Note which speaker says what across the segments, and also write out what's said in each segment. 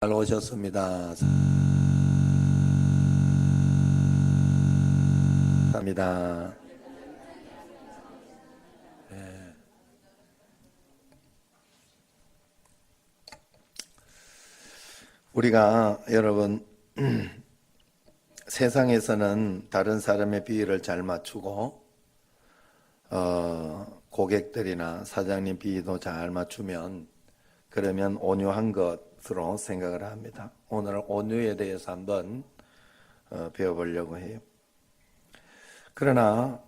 Speaker 1: 잘 오셨습니다. 감사합니다. 네. 우리가 여러분 세상에서는 다른 사람의 비위를 잘 맞추고 고객들이나 사장님 비위도 잘 맞추면 그러면 온유한 것으로 생각을 합니다. 오늘 온유에 대해서 한번 배워보려고 해요. 그러나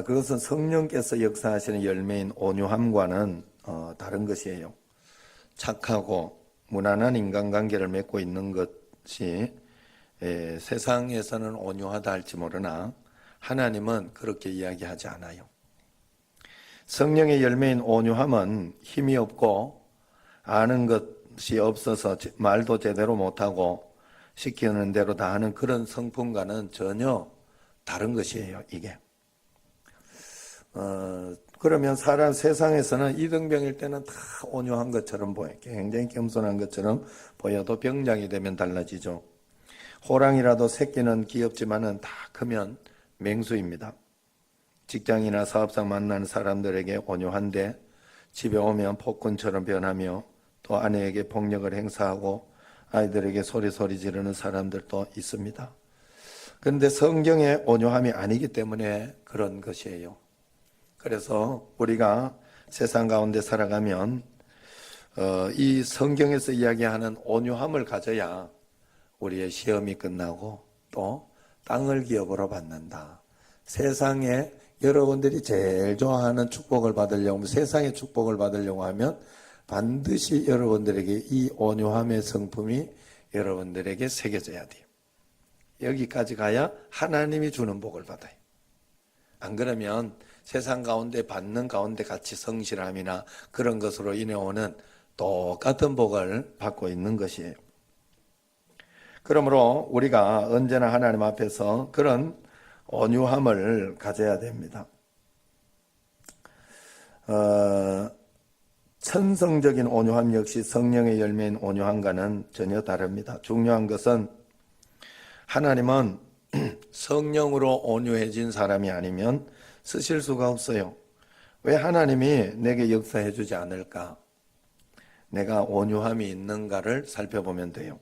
Speaker 1: 그것은 성령께서 역사하시는 열매인 온유함과는 다른 것이에요. 착하고 무난한 인간관계를 맺고 있는 것이 세상에서는 온유하다 할지 모르나 하나님은 그렇게 이야기하지 않아요. 성령의 열매인 온유함은 힘이 없고 아는 것이 없어서 말도 제대로 못하고 시키는 대로 다 하는 그런 성품과는 전혀 다른 것이에요, 이게. 그러면 세상에서는 이등병일 때는 다 온유한 것처럼 보여요. 굉장히 겸손한 것처럼 보여도 병장이 되면 달라지죠. 호랑이라도 새끼는 귀엽지만은 다 크면 맹수입니다. 직장이나 사업상 만나는 사람들에게 온유한데 집에 오면 폭군처럼 변하며 또 아내에게 폭력을 행사하고 아이들에게 소리 지르는 사람들도 있습니다. 그런데 성경의 온유함이 아니기 때문에 그런 것이에요. 그래서 우리가 세상 가운데 살아가면 이 성경에서 이야기하는 온유함을 가져야 우리의 시험이 끝나고 또 땅을 기업으로 받는다. 세상에 여러분들이 제일 좋아하는 축복을 받으려고 하면, 세상의 축복을 받으려고 하면 반드시 여러분들에게 이 온유함의 성품이 여러분들에게 새겨져야 돼요. 여기까지 가야 하나님이 주는 복을 받아요. 안 그러면 세상 가운데 받는 가운데 같이 성실함이나 그런 것으로 인해 오는 똑같은 복을 받고 있는 것이에요. 그러므로 우리가 언제나 하나님 앞에서 그런 온유함을 가져야 됩니다. 천성적인 온유함 역시 성령의 열매인 온유함과는 전혀 다릅니다. 중요한 것은 하나님은 성령으로 온유해진 사람이 아니면 쓰실 수가 없어요. 왜 하나님이 내게 역사해 주지 않을까? 내가 온유함이 있는가를 살펴보면 돼요.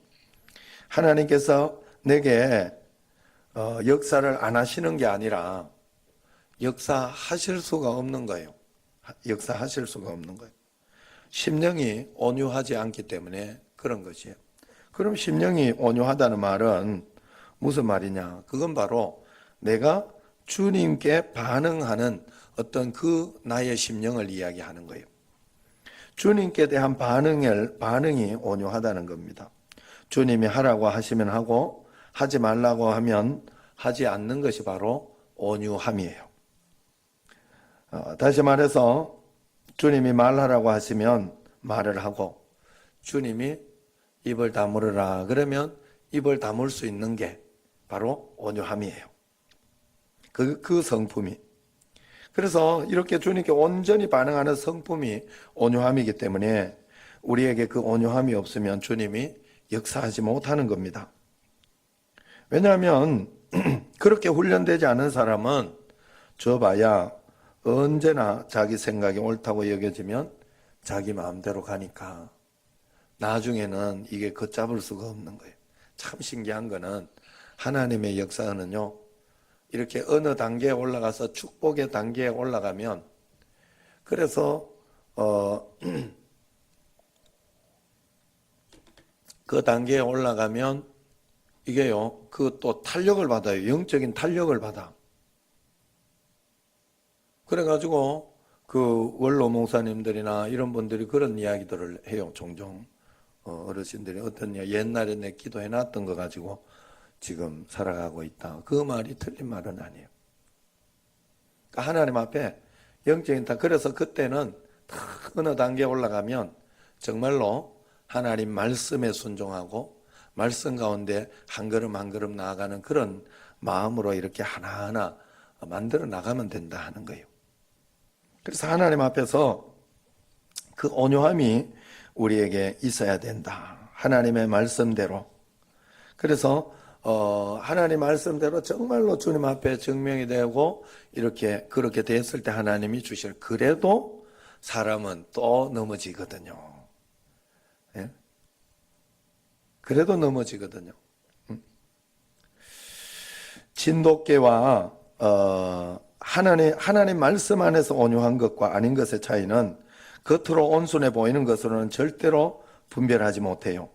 Speaker 1: 하나님께서 내게 역사를 안 하시는 게 아니라 역사하실 수가 없는 거예요. 역사하실 수가 없는 거예요. 심령이 온유하지 않기 때문에 그런 것이에요. 그럼 심령이 온유하다는 말은 무슨 말이냐? 그건 바로 내가 주님께 반응하는 어떤 그 나의 심령을 이야기하는 거예요. 주님께 대한 반응이 온유하다는 겁니다. 주님이 하라고 하시면 하고 하지 말라고 하면 하지 않는 것이 바로 온유함이에요. 다시 말해서 주님이 말하라고 하시면 말을 하고 주님이 입을 다물으라 그러면 입을 다물 수 있는 게 바로 온유함이에요. 그 성품이. 그래서 이렇게 주님께 온전히 반응하는 성품이 온유함이기 때문에 우리에게 그 온유함이 없으면 주님이 역사하지 못하는 겁니다. 왜냐하면 그렇게 훈련되지 않은 사람은 줘봐야 언제나 자기 생각이 옳다고 여겨지면 자기 마음대로 가니까 나중에는 이게 걷잡을 수가 없는 거예요. 참 신기한 거는 하나님의 역사는요, 이렇게 어느 단계에 올라가서 축복의 단계에 올라가면, 그래서 그 단계에 올라가면 이게요, 그 또 탄력을 받아요. 영적인 탄력을 받아. 그래가지고 그 원로 목사님들이나 이런 분들이 그런 이야기들을 해요. 종종 어르신들이 어떤 옛날에 내 기도해놨던 거 가지고 지금 살아가고 있다. 그 말이 틀린 말은 아니에요. 그러니까 하나님 앞에 영적인 그래서 그때는 어느 단계에 올라가면 정말로 하나님 말씀에 순종하고 말씀 가운데 한 걸음 한 걸음 나아가는 그런 마음으로 이렇게 하나하나 만들어 나가면 된다 하는 거예요. 그래서 하나님 앞에서 그 온유함이 우리에게 있어야 된다 하나님의 말씀대로. 그래서 하나님 말씀대로 정말로 주님 앞에 증명이 되고 이렇게 그렇게 됐을 때 하나님이 주실. 그래도 사람은 또 넘어지거든요. 예? 그래도 넘어지거든요. 진돗개와 하나님 말씀 안에서 온유한 것과 아닌 것의 차이는 겉으로 온순해 보이는 것으로는 절대로 분별하지 못해요.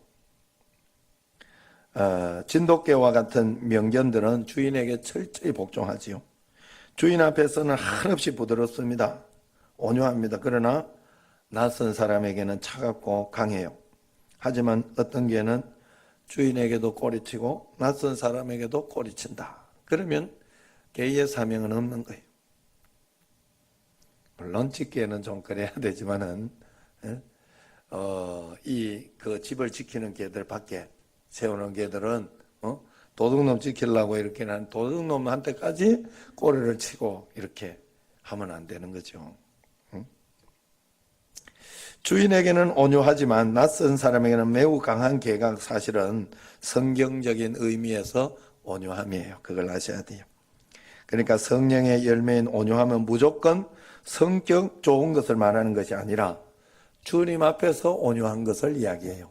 Speaker 1: 진돗개와 같은 명견들은 주인에게 철저히 복종하지요. 주인 앞에서는 한없이 부드럽습니다. 온유합니다. 그러나 낯선 사람에게는 차갑고 강해요. 하지만 어떤 개는 주인에게도 꼬리치고 낯선 사람에게도 꼬리친다. 그러면 개의 사명은 없는 거예요. 물론 집게는 좀 그래야 되지만은 그 집을 지키는 개들 밖에 세우는 개들은 도둑놈 지키려고 이렇게 난 도둑놈한테까지 꼬리를 치고 이렇게 하면 안 되는 거죠. 주인에게는 온유하지만 낯선 사람에게는 매우 강한 개가 사실은 성경적인 의미에서 온유함이에요. 그걸 아셔야 돼요. 그러니까 성령의 열매인 온유함은 무조건 성격 좋은 것을 말하는 것이 아니라 주님 앞에서 온유한 것을 이야기해요.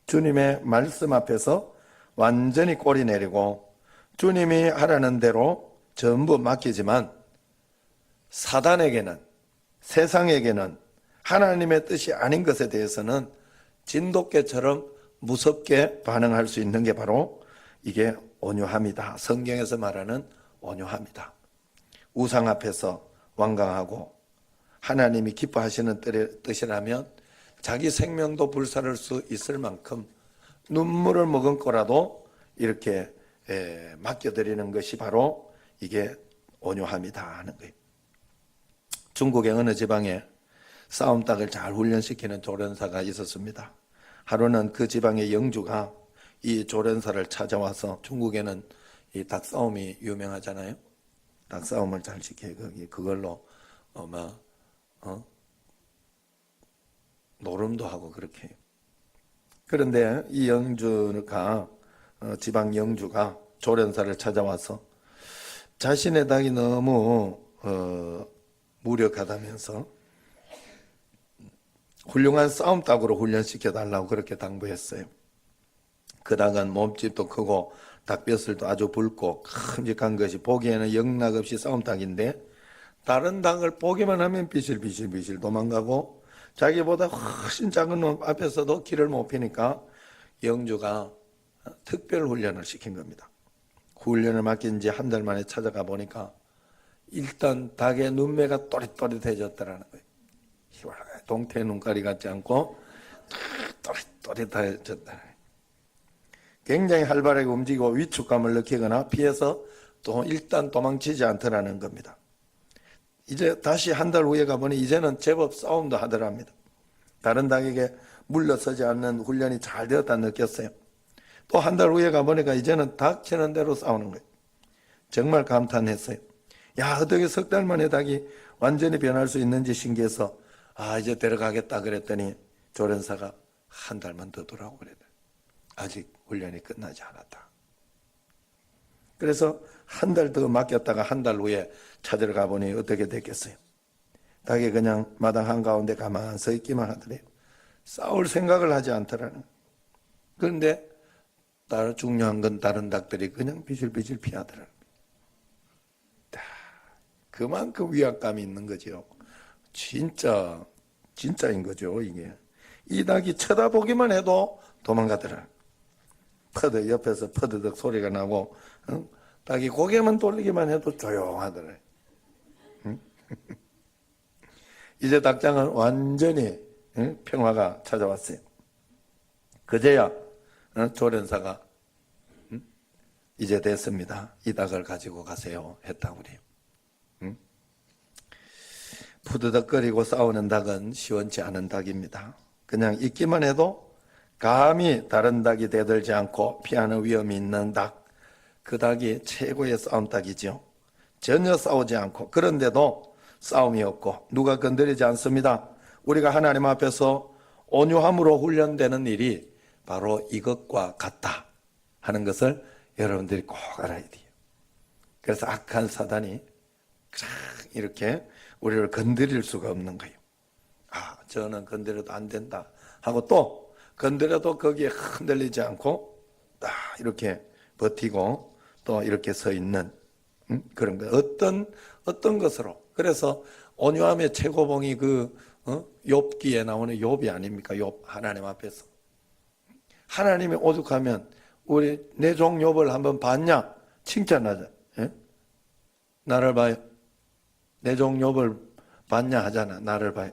Speaker 1: 주님의 말씀 앞에서 완전히 꼬리 내리고 주님이 하라는 대로 전부 맡기지만 사단에게는, 세상에게는 하나님의 뜻이 아닌 것에 대해서는 진돗개처럼 무섭게 반응할 수 있는 게 바로 이게 온유함이다. 성경에서 말하는 온유함이다. 우상 앞에서 완강하고 하나님이 기뻐하시는 뜻이라면 자기 생명도 불사를 수 있을 만큼 눈물을 머금고라도 이렇게 맡겨드리는 것이 바로 이게 온유함이다 하는 거예요. 중국의 어느 지방에 싸움닭을 잘 훈련시키는 조련사가 있었습니다. 하루는 그 지방의 영주가 이 조련사를 찾아와서, 중국에는 이 닭싸움이 유명하잖아요. 닭싸움을 잘 지켜요. 그걸로 노름도 하고 그렇게 해요. 그런데 이 영주가 지방 영주가 조련사를 찾아와서 자신의 닭이 너무 무력하다면서 훌륭한 싸움닭으로 훈련시켜달라고 그렇게 당부했어요. 그 닭은 몸집도 크고 닭뼈슬도 아주 붉고 큼직한 것이 보기에는 영락없이 싸움닭인데 다른 닭을 보기만 하면 비실비실 도망가고 자기보다 훨씬 작은 놈 앞에서도 길을 못 피니까 영주가 특별 훈련을 시킨 겁니다. 훈련을 맡긴 지 한 달 만에 찾아가 보니까 일단 닭의 눈매가 또릿또릿해졌더라는 거예요. 동태 눈깔이 같지 않고 또릿또릿해졌다. 굉장히 활발하게 움직이고 위축감을 느끼거나 피해서 또 일단 도망치지 않더라는 겁니다. 이제 다시 한 달 후에 가보니 이제는 제법 싸움도 하더랍니다. 다른 닭에게 물러서지 않는 훈련이 잘 되었다 느꼈어요. 또 한 달 후에 가보니까 이제는 닥치는 대로 싸우는 거예요. 정말 감탄했어요. 야, 어떻게 석 달 만에 닭이 완전히 변할 수 있는지 신기해서 이제 데려가겠다 그랬더니 조련사가 한 달만 더 두라고 그랬다. 아직 훈련이 끝나지 않았다. 그래서 한 달 더 맡겼다가 한 달 후에 찾으러 가보니 어떻게 됐겠어요? 닭이 그냥 마당 한가운데 가만히 서 있기만 하더래요. 싸울 생각을 하지 않더라는. 그런데 중요한 건 다른 닭들이 그냥 비실비실 피하더라는. 그만큼 위압감이 있는 거죠. 진짜인 거죠, 이게. 이 닭이 쳐다보기만 해도 도망가더라. 옆에서 퍼드덕 소리가 나고, 닭이 고개만 돌리기만 해도 조용하더라. 이제 닭장은 완전히 평화가 찾아왔어요. 그제야 조련사가 이제 됐습니다. 이 닭을 가지고 가세요 했다고 그래요. 푸드덕거리고 싸우는 닭은 시원치 않은 닭입니다. 그냥 있기만 해도 감히 다른 닭이 대들지 않고 피하는 위험이 있는 닭, 그 닭이 최고의 싸움닭이죠. 전혀 싸우지 않고, 그런데도 싸움이 없고 누가 건드리지 않습니다. 우리가 하나님 앞에서 온유함으로 훈련되는 일이 바로 이것과 같다 하는 것을 여러분들이 꼭 알아야 돼요. 그래서 악한 사단이 이렇게 우리를 건드릴 수가 없는 거예요. 아, 저는 건드려도 안 된다 하고 또 건드려도 거기에 흔들리지 않고 딱 이렇게 버티고 또 이렇게 서 있는 그런 거. 어떤 것으로. 그래서 온유함의 최고봉이 욥기에 나오는 욥이 아닙니까? 욥 하나님 앞에서. 하나님이 오죽하면 우리 내 종 욥을 한번 봤냐? 칭찬하자. 예? 나를 봐요. 내 종 욥을 봤냐 하잖아. 나를 봐요.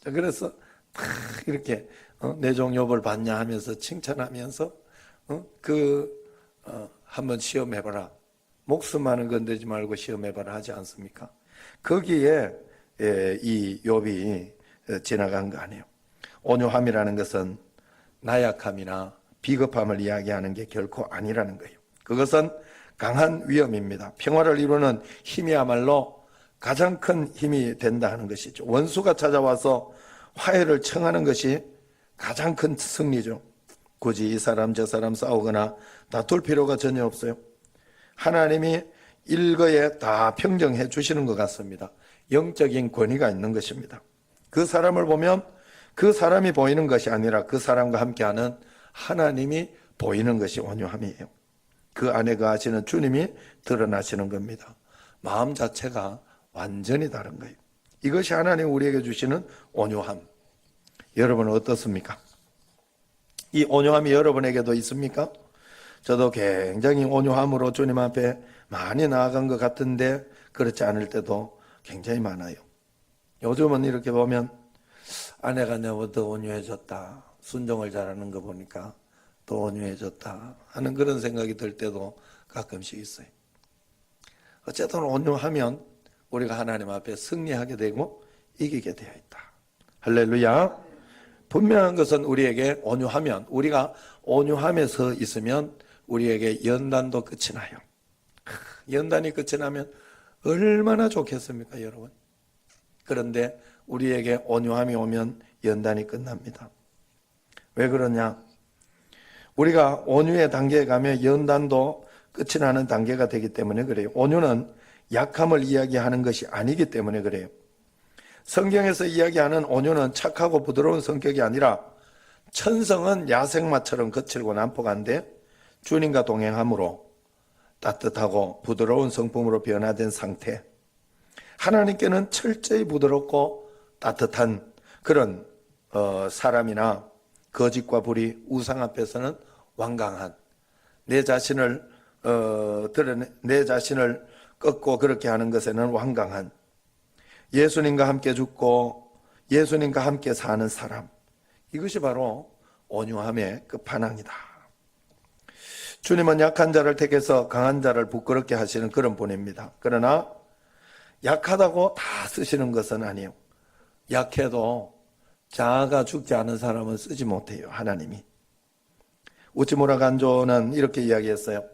Speaker 1: 그래서 이렇게 내 종 욥을 봤냐 하면서 칭찬하면서 한번 시험해봐라. 목숨만은 건들지 말고 시험해봐라 하지 않습니까? 거기에 이 욥이 지나간 거 아니에요. 온유함이라는 것은 나약함이나 비겁함을 이야기하는 게 결코 아니라는 거예요. 그것은 강한 위엄입니다. 평화를 이루는 힘이야말로 가장 큰 힘이 된다 하는 것이죠. 원수가 찾아와서 화해를 청하는 것이 가장 큰 승리죠. 굳이 이 사람 저 사람 싸우거나 다툴 필요가 전혀 없어요. 하나님이 일거에 다 평정해 주시는 것 같습니다. 영적인 권위가 있는 것입니다. 그 사람을 보면 그 사람이 보이는 것이 아니라 그 사람과 함께하는 하나님이 보이는 것이 온유함이에요. 그 안에 거하시는 주님이 드러나시는 겁니다. 마음 자체가 완전히 다른 거예요. 이것이 하나님 우리에게 주시는 온유함. 여러분은 어떻습니까? 이 온유함이 여러분에게도 있습니까? 저도 굉장히 온유함으로 주님 앞에 많이 나아간 것 같은데 그렇지 않을 때도 굉장히 많아요. 요즘은 이렇게 보면 아내가 나보다 온유해졌다. 순종을 잘하는 거 보니까 더 온유해졌다 하는 그런 생각이 들 때도 가끔씩 있어요. 어쨌든 온유하면 우리가 하나님 앞에 승리하게 되고 이기게 되어 있다. 할렐루야. 분명한 것은 우리에게 온유하면, 우리가 온유함에 서 있으면 우리에게 연단도 끝이 나요. 연단이 끝이 나면 얼마나 좋겠습니까, 여러분? 그런데 우리에게 온유함이 오면 연단이 끝납니다. 왜 그러냐? 우리가 온유의 단계에 가면 연단도 끝이 나는 단계가 되기 때문에 그래요. 온유는 약함을 이야기하는 것이 아니기 때문에 그래요. 성경에서 이야기하는 온유는 착하고 부드러운 성격이 아니라 천성은 야생마처럼 거칠고 난폭한데 주님과 동행함으로 따뜻하고 부드러운 성품으로 변화된 상태. 하나님께는 철저히 부드럽고 따뜻한 그런 사람이나 거짓과 불의, 우상 앞에서는 완강한 내 자신을 꺾고 그렇게 하는 것에는 완강한 예수님과 함께 죽고 예수님과 함께 사는 사람. 이것이 바로 온유함의 끝판왕이다. 주님은 약한 자를 택해서 강한 자를 부끄럽게 하시는 그런 분입니다. 그러나 약하다고 다 쓰시는 것은 아니에요. 약해도 자아가 죽지 않은 사람은 쓰지 못해요. 하나님이. 우치무라 간조는 이렇게 이야기했어요.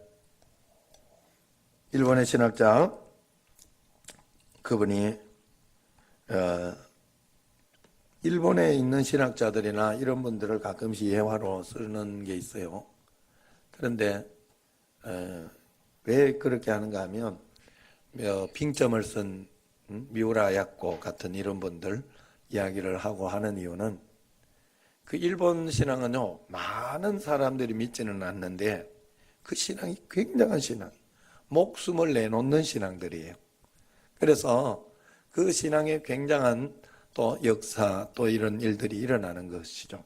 Speaker 1: 일본의 신학자, 그분이 일본에 있는 신학자들이나 이런 분들을 가끔씩 예화로 쓰는 게 있어요. 그런데 왜 그렇게 하는가 하면 빙점을 쓴 미우라 야코 같은 이런 분들 이야기를 하고 하는 이유는 그 일본 신앙은요, 많은 사람들이 믿지는 않는데 그 신앙이 굉장한 신앙, 목숨을 내놓는 신앙들이에요. 그래서 그 신앙에 굉장한 또 역사 또 이런 일들이 일어나는 것이죠.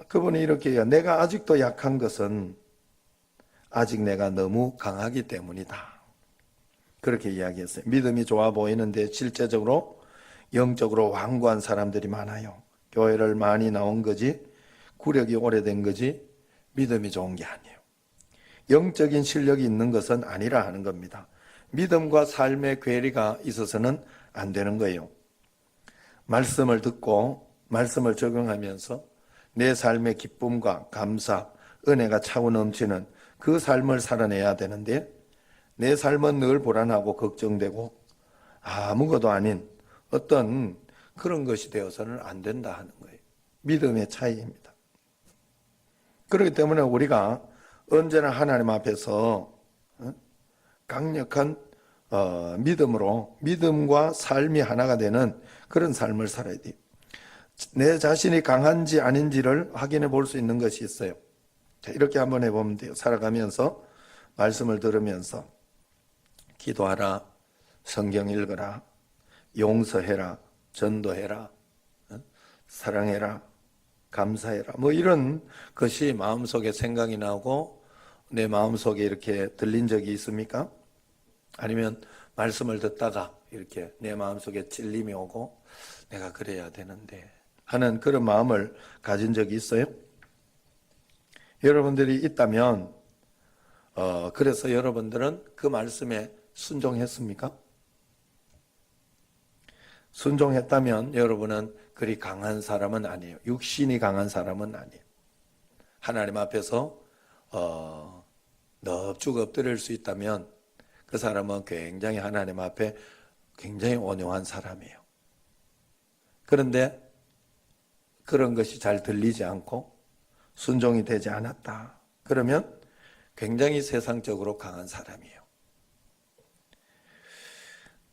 Speaker 1: 그분이 이렇게 해요. 내가 아직도 약한 것은 아직 내가 너무 강하기 때문이다. 그렇게 이야기했어요. 믿음이 좋아 보이는데 실제적으로 영적으로 완고한 사람들이 많아요. 교회를 많이 나온 거지 구력이 오래된 거지 믿음이 좋은 게 아니에요. 영적인 실력이 있는 것은 아니라 하는 겁니다. 믿음과 삶의 괴리가 있어서는 안 되는 거예요. 말씀을 듣고 말씀을 적용하면서 내 삶의 기쁨과 감사, 은혜가 차고 넘치는 그 삶을 살아내야 되는데 내 삶은 늘 불안하고 걱정되고 아무것도 아닌 어떤 그런 것이 되어서는 안 된다 하는 거예요. 믿음의 차이입니다. 그렇기 때문에 우리가 언제나 하나님 앞에서 강력한 믿음으로, 믿음과 삶이 하나가 되는 그런 삶을 살아야 돼요. 내 자신이 강한지 아닌지를 확인해 볼 수 있는 것이 있어요. 자, 이렇게 한번 해보면 돼요. 살아가면서 말씀을 들으면서 기도하라, 성경 읽어라, 용서해라, 전도해라, 사랑해라, 감사해라, 뭐 이런 것이 마음속에 생각이 나고 내 마음속에 이렇게 들린 적이 있습니까? 아니면 말씀을 듣다가 이렇게 내 마음속에 찔림이 오고 내가 그래야 되는데 하는 그런 마음을 가진 적이 있어요? 여러분들이 있다면 그래서 여러분들은 그 말씀에 순종했습니까? 순종했다면 여러분은 그리 강한 사람은 아니에요. 육신이 강한 사람은 아니에요. 하나님 앞에서 넙죽 엎드릴 수 있다면 그 사람은 굉장히 하나님 앞에 굉장히 온유한 사람이에요. 그런데 그런 것이 잘 들리지 않고 순종이 되지 않았다. 그러면 굉장히 세상적으로 강한 사람이에요.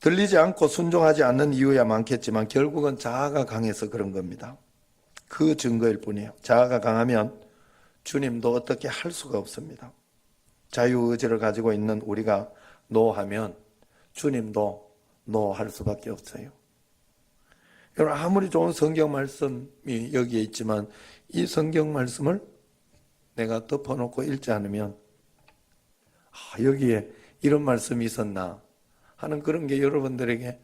Speaker 1: 들리지 않고 순종하지 않는 이유야 많겠지만 결국은 자아가 강해서 그런 겁니다. 그 증거일 뿐이에요. 자아가 강하면 주님도 어떻게 할 수가 없습니다. 자유의지를 가지고 있는 우리가 노하면 주님도 노할 수밖에 없어요. 여러분, 아무리 좋은 성경 말씀이 여기에 있지만 이 성경 말씀을 내가 덮어놓고 읽지 않으면 여기에 이런 말씀이 있었나 하는 그런 게 여러분들에게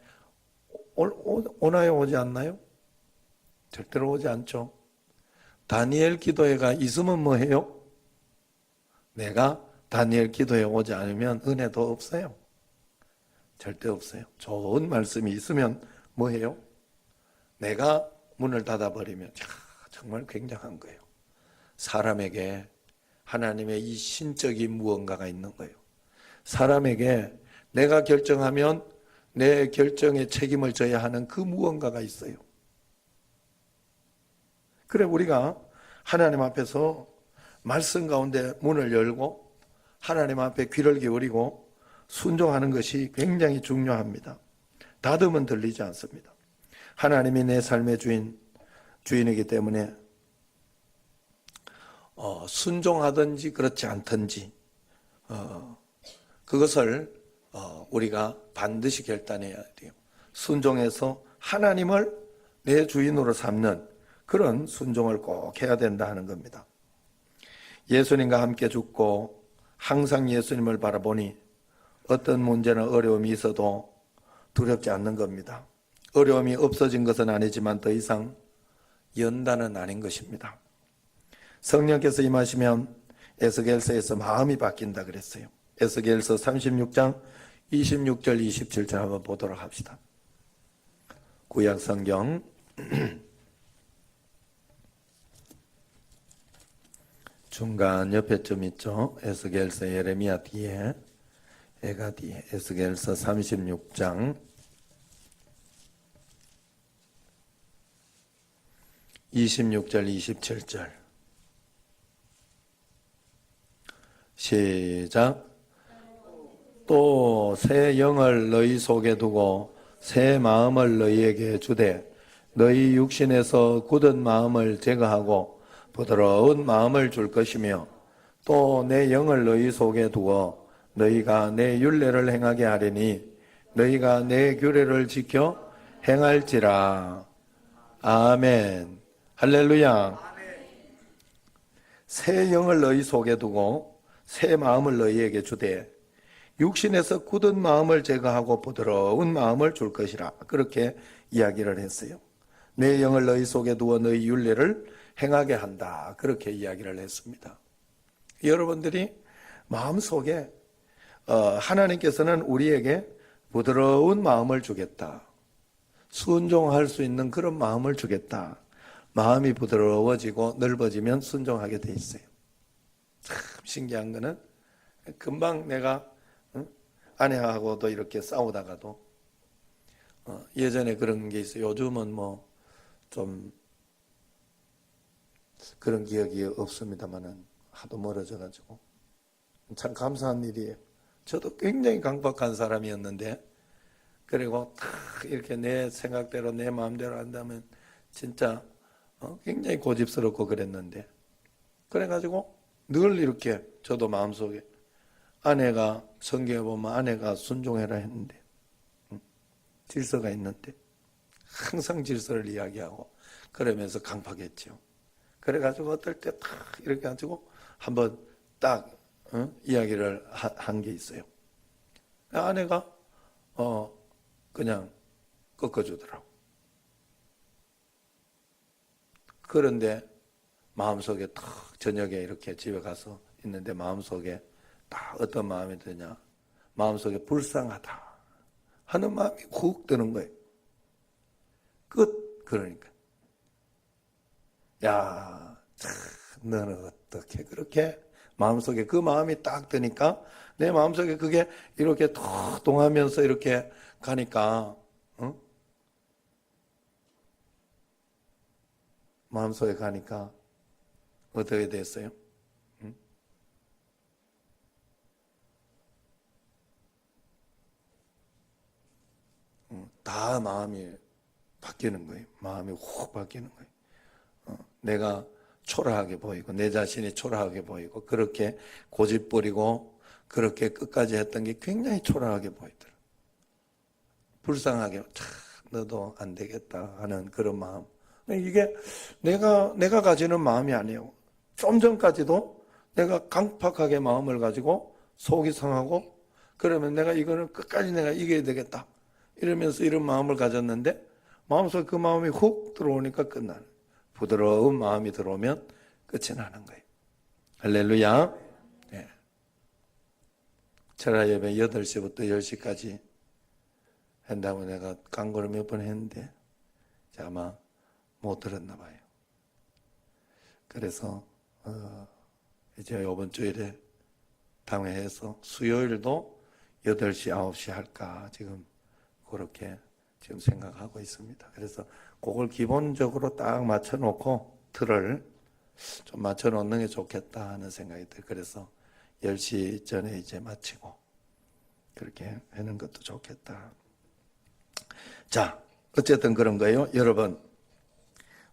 Speaker 1: 오나요, 오지 않나요? 절대로 오지 않죠. 다니엘 기도회가 있으면 뭐 해요? 내가 다니엘 기도에 오지 않으면 은혜도 없어요. 절대 없어요. 좋은 말씀이 있으면 뭐 해요? 내가 문을 닫아버리면 정말 굉장한 거예요. 사람에게 하나님의 이 신적인 무언가가 있는 거예요. 사람에게 내가 결정하면 내 결정에 책임을 져야 하는 그 무언가가 있어요. 그래 우리가 하나님 앞에서 말씀 가운데 문을 열고 하나님 앞에 귀를 기울이고 순종하는 것이 굉장히 중요합니다. 닫으면 들리지 않습니다. 하나님이 내 삶의 주인이기 때문에 순종하든지 그렇지 않든지 그것을 우리가 반드시 결단해야 돼요. 순종해서 하나님을 내 주인으로 삼는 그런 순종을 꼭 해야 된다 하는 겁니다. 예수님과 함께 죽고 항상 예수님을 바라보니 어떤 문제나 어려움이 있어도 두렵지 않는 겁니다. 어려움이 없어진 것은 아니지만 더 이상 연단은 아닌 것입니다. 성령께서 임하시면 에스겔서에서 마음이 바뀐다 그랬어요. 에스겔서 36장 26절 27절 한번 보도록 합시다. 구약 성경 중간 옆에쯤 있죠. 에스겔서 예레미야 뒤에 애가 뒤에 에스겔서 36장 26절 27절 시작. 또 새 영을 너희 속에 두고 새 마음을 너희에게 주되 너희 육신에서 굳은 마음을 제거하고 부드러운 마음을 줄 것이며 또 내 영을 너희 속에 두어 너희가 내 율례를 행하게 하리니 너희가 내 규례를 지켜 행할지라. 아멘. 할렐루야. 새 영을 너희 속에 두고 새 마음을 너희에게 주되 육신에서 굳은 마음을 제거하고 부드러운 마음을 줄 것이라. 그렇게 이야기를 했어요. 내 영을 너희 속에 두어 너희 율례를 행하게 한다. 그렇게 이야기를 했습니다. 여러분들이 마음속에 하나님께서는 우리에게 부드러운 마음을 주겠다. 순종할 수 있는 그런 마음을 주겠다. 마음이 부드러워지고 넓어지면 순종하게 돼 있어요. 참 신기한 거는 금방 내가 아내하고도 이렇게 싸우다가도 예전에 그런 게 있어요. 요즘은 뭐 좀 그런 기억이 없습니다만은 하도 멀어져가지고 참 감사한 일이에요. 저도 굉장히 강박한 사람이었는데 그리고 다 이렇게 내 생각대로 내 마음대로 한다면 진짜 굉장히 고집스럽고 그랬는데 그래가지고 늘 이렇게 저도 마음속에 아내가 성경에 보면 아내가 순종해라 했는데 질서가 있는데 항상 질서를 이야기하고 그러면서 강팍했죠. 그래가지고 어떨 때 딱 이렇게 가지고 한번 딱 이야기를 한 게 있어요. 아내가 그냥 꺾어주더라고. 그런데 마음속에 탁 저녁에 이렇게 집에 가서 있는데 마음속에 딱 어떤 마음이 드냐, 마음속에 불쌍하다 하는 마음이 훅 드는 거예요. 끝. 그러니까 야, 참, 너는 어떻게 그렇게 마음속에 그 마음이 딱 드니까 내 마음속에 그게 이렇게 톡 동하면서 이렇게 가니까 마음속에 가니까 어떻게 됐어요? 다 마음이 바뀌는 거예요. 마음이 훅 바뀌는 거예요. 내가 초라하게 보이고 내 자신이 초라하게 보이고 그렇게 고집부리고 그렇게 끝까지 했던 게 굉장히 초라하게 보이더라. 불쌍하게 참 너도 안 되겠다 하는 그런 마음. 이게 내가 가지는 마음이 아니에요. 좀 전까지도 내가 강팍하게 마음을 가지고 속이 상하고 그러면 내가 이거는 끝까지 내가 이겨야 되겠다 이러면서 이런 마음을 가졌는데 마음속에 그 마음이 훅 들어오니까 끝나는 부드러운 마음이 들어오면 끝이 나는 거예요. 할렐루야. 네. 철야 예배 8시부터 10시까지 한다고 내가 광고를 몇 번 했는데 아마 못 들었나 봐요. 그래서 이제 이번 주일에 당회해서 수요일도 8시, 9시 할까 지금 그렇게 지금 생각하고 있습니다. 그래서 그걸 기본적으로 딱 맞춰놓고 틀을 좀 맞춰놓는 게 좋겠다 하는 생각이 들어요. 그래서 10시 전에 이제 마치고 그렇게 하는 것도 좋겠다. 자, 어쨌든 그런 거예요. 여러분,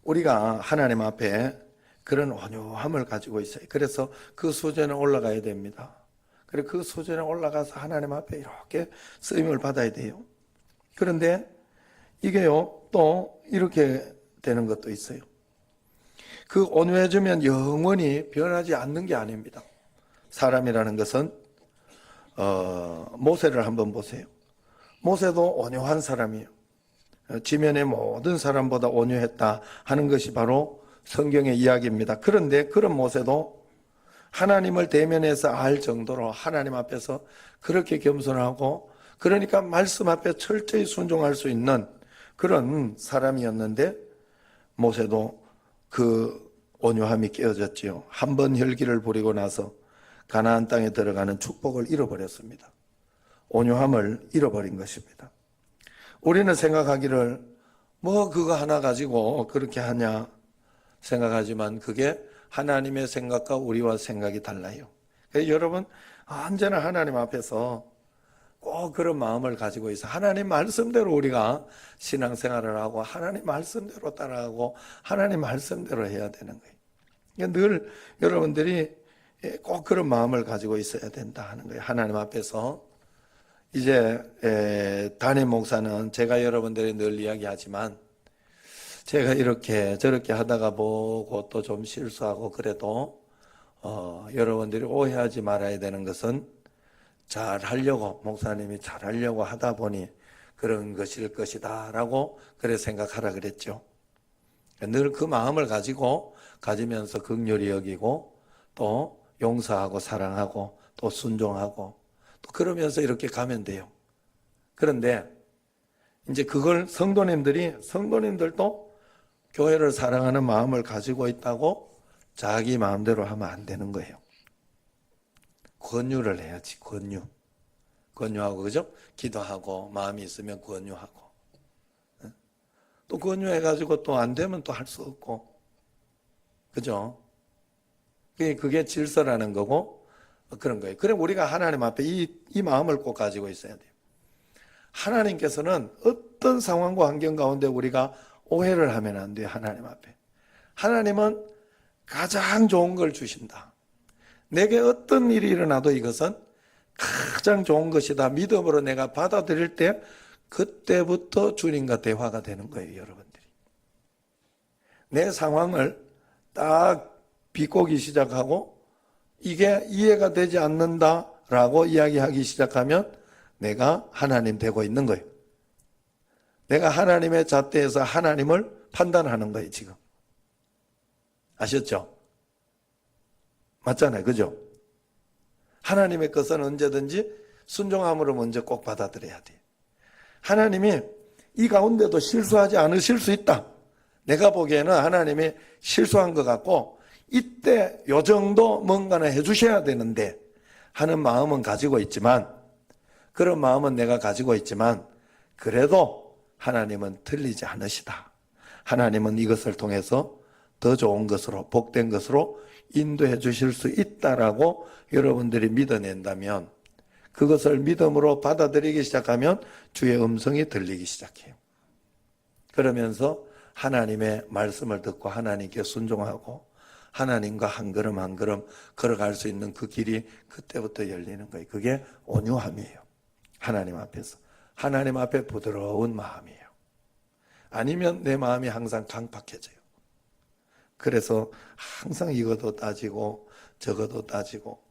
Speaker 1: 우리가 하나님 앞에 그런 온유함을 가지고 있어요. 그래서 그 수준에 올라가야 됩니다. 그리고 그 수준에 올라가서 하나님 앞에 이렇게 쓰임을 받아야 돼요. 그런데 이게요, 또 이렇게 되는 것도 있어요. 그 온유해지면 영원히 변하지 않는 게 아닙니다. 사람이라는 것은 모세를 한번 보세요. 모세도 온유한 사람이에요. 지면의 모든 사람보다 온유했다 하는 것이 바로 성경의 이야기입니다. 그런데 그런 모세도 하나님을 대면해서 알 정도로 하나님 앞에서 그렇게 겸손하고 그러니까 말씀 앞에 철저히 순종할 수 있는 그런 사람이었는데 모세도 그 온유함이 깨어졌지요. 한 번 혈기를 부리고 나서 가나안 땅에 들어가는 축복을 잃어버렸습니다. 온유함을 잃어버린 것입니다. 우리는 생각하기를 뭐 그거 하나 가지고 그렇게 하냐 생각하지만 그게 하나님의 생각과 우리와 생각이 달라요. 그래서 여러분 언제나 하나님 앞에서 꼭 그런 마음을 가지고 있어. 하나님 말씀대로 우리가 신앙생활을 하고 하나님 말씀대로 따라가고 하나님 말씀대로 해야 되는 거예요. 그러니까 늘 여러분들이 꼭 그런 마음을 가지고 있어야 된다 하는 거예요. 하나님 앞에서 이제 담임 목사는 제가 여러분들이 늘 이야기하지만 제가 이렇게 저렇게 하다가 보고 또 좀 실수하고 그래도 여러분들이 오해하지 말아야 되는 것은 잘 하려고 목사님이 잘 하려고 하다 보니 그런 것일 것이다 라고 그래 생각하라 그랬죠. 늘 그 마음을 가지면서 긍휼히 여기고 또 용서하고 사랑하고 또 순종하고 또 그러면서 이렇게 가면 돼요. 그런데 이제 그걸 성도님들도 교회를 사랑하는 마음을 가지고 있다고 자기 마음대로 하면 안 되는 거예요. 권유를 해야지. 권유하고 그죠? 기도하고 마음이 있으면 권유하고 또 권유해가지고 또 안 되면 또 할 수 없고 그죠? 그게 질서라는 거고 그런 거예요. 그럼 우리가 하나님 앞에 이 마음을 꼭 가지고 있어야 돼요. 하나님께서는 어떤 상황과 환경 가운데 우리가 오해를 하면 안 돼요. 하나님 앞에. 하나님은 가장 좋은 걸 주신다. 내게 어떤 일이 일어나도 이것은 가장 좋은 것이다. 믿음으로 내가 받아들일 때 그때부터 주님과 대화가 되는 거예요. 여러분들이. 내 상황을 딱 비꼬기 시작하고 이게 이해가 되지 않는다라고 이야기하기 시작하면 내가 하나님 되고 있는 거예요. 내가 하나님의 잣대에서 하나님을 판단하는 거예요. 지금. 아셨죠? 맞잖아요. 그죠? 하나님의 것은 언제든지 순종함으로 먼저 꼭 받아들여야 돼요. 하나님이 이 가운데도 실수하지 않으실 수 있다. 내가 보기에는 하나님이 실수한 것 같고 이때 요 정도 뭔가는 해주셔야 되는데 하는 마음은 가지고 있지만 그런 마음은 내가 가지고 있지만 그래도 하나님은 틀리지 않으시다. 하나님은 이것을 통해서 더 좋은 것으로 복된 것으로 인도해 주실 수 있다라고 여러분들이 믿어낸다면 그것을 믿음으로 받아들이기 시작하면 주의 음성이 들리기 시작해요. 그러면서 하나님의 말씀을 듣고 하나님께 순종하고 하나님과 한 걸음 한 걸음 걸어갈 수 있는 그 길이 그때부터 열리는 거예요. 그게 온유함이에요. 하나님 앞에서. 하나님 앞에 부드러운 마음이에요. 아니면 내 마음이 항상 강팍해져요. 그래서 항상 이것도 따지고 저것도 따지고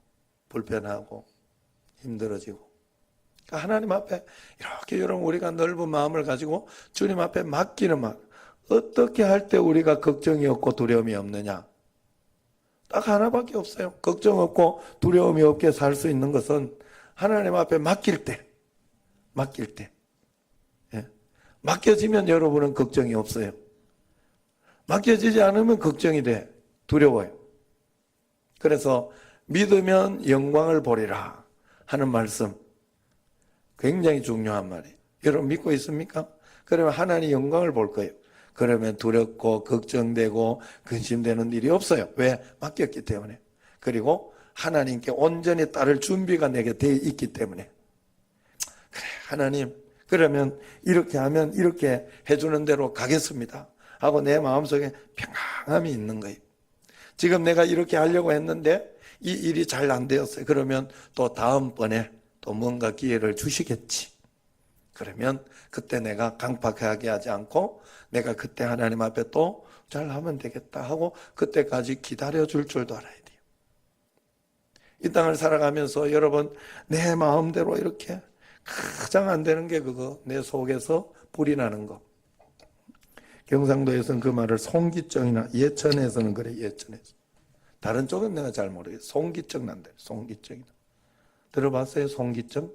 Speaker 1: 불편하고 힘들어지고 그러니까 하나님 앞에 이렇게 여러분 우리가 넓은 마음을 가지고 주님 앞에 맡기는 마음 어떻게 할 때 우리가 걱정이 없고 두려움이 없느냐 딱 하나밖에 없어요. 걱정 없고 두려움이 없게 살 수 있는 것은 하나님 앞에 맡길 때 예. 맡겨지면 여러분은 걱정이 없어요. 맡겨지지 않으면 걱정이 돼. 두려워요. 그래서 믿으면 영광을 보리라 하는 말씀 굉장히 중요한 말이에요. 여러분 믿고 있습니까? 그러면 하나님 영광을 볼 거예요. 그러면 두렵고 걱정되고 근심되는 일이 없어요. 왜? 맡겼기 때문에. 그리고 하나님께 온전히 따를 준비가 내게 되어 있기 때문에. 그래 하나님 그러면 이렇게 하면 이렇게 해주는 대로 가겠습니다 하고 내 마음속에 평안함이 있는 거예요. 지금 내가 이렇게 하려고 했는데 이 일이 잘 안 되었어요. 그러면 또 다음번에 또 뭔가 기회를 주시겠지. 그러면 그때 내가 강팍하게 하지 않고 내가 그때 하나님 앞에 또 잘하면 되겠다 하고 그때까지 기다려줄 줄도 알아야 돼요. 이 땅을 살아가면서 여러분 내 마음대로 이렇게 가장 안 되는 게 그거 내 속에서 불이 나는 거. 경상도에서는 그 말을 송기증이나 예천에서는 그래 예천에서. 다른 쪽은 내가 잘 모르겠어요. 송기증 난다. 송기증이다. 들어봤어요? 송기증?